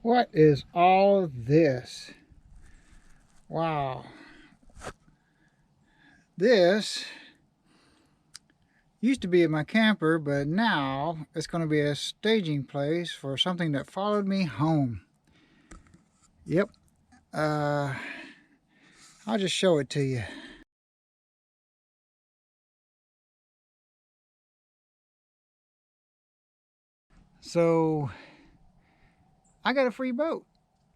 What is all this? Wow. This used to be in my camper, but now it's going to be a staging place for something that followed me home. Yep. I'll just show it to you. So, I got a free boat.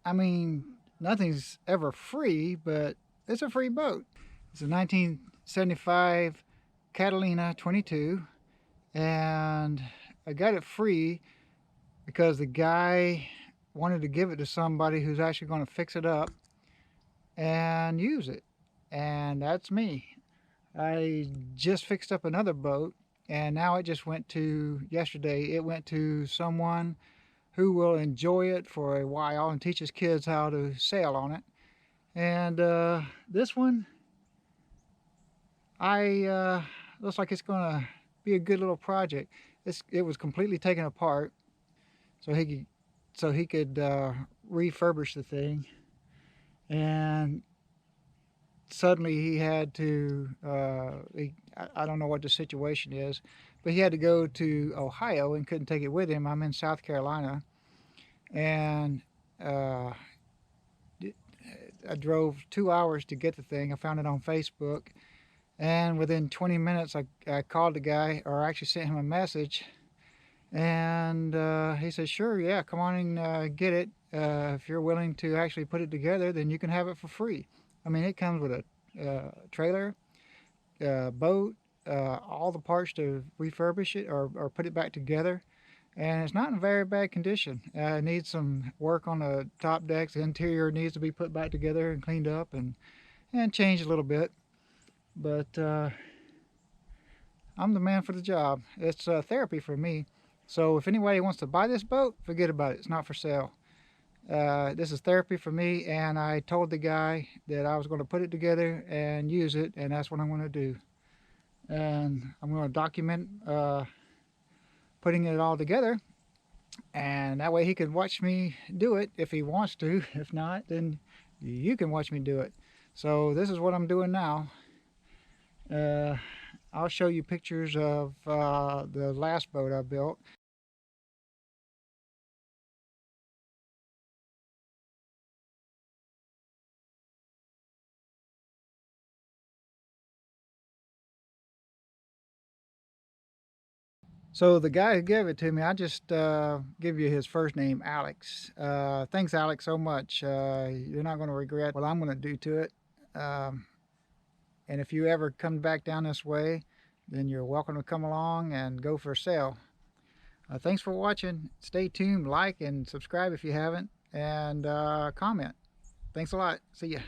I mean, nothing's ever free, but it's a free boat. It's a 1975 Catalina 22, and I got it free because the guy wanted to give it to somebody who's actually going to fix it up and use it. And that's me. I just fixed up another boat, and now it just went to yesterday. It went to someone who will enjoy it for a while and teach his kids how to sail on it. And this one, I looks like it's going to be a good little project. It was completely taken apart, so he could refurbish the thing. And suddenly he had to. I don't know what the situation is, but he had to go to Ohio and couldn't take it with him. I'm in South Carolina, and uh, I drove 2 hours to get the thing. I found it on Facebook, and within 20 minutes, I called the guy, or actually sent him a message, and he said, "Sure, yeah, come on and get it. If you're willing to actually put it together, then you can have it for free." I mean, it comes with a trailer, boat, all the parts to refurbish it or put it back together. And it's not in very bad condition. It needs some work on the top decks. The interior needs to be put back together and cleaned up and changed a little bit. But I'm the man for the job. It's therapy for me. So if anybody wants to buy this boat, forget about it. It's not for sale. This is therapy for me, and I told the guy that I was going to put it together and use it, and that's what I'm going to do. And I'm going to document putting it all together, and that way he can watch me do it if he wants to. If not, then you can watch me do it. So this is what I'm doing now. Uh, I'll show you pictures of the last boat I built. So the guy who gave it to me, I just give you his first name, Alex. Thanks, Alex, so much. You're not going to regret what I'm going to do to it. Um, and if you ever come back down this way, then you're welcome to come along and go for a sail. Thanks for watching. Stay tuned, like and subscribe if you haven't, and comment. Thanks a lot. See ya.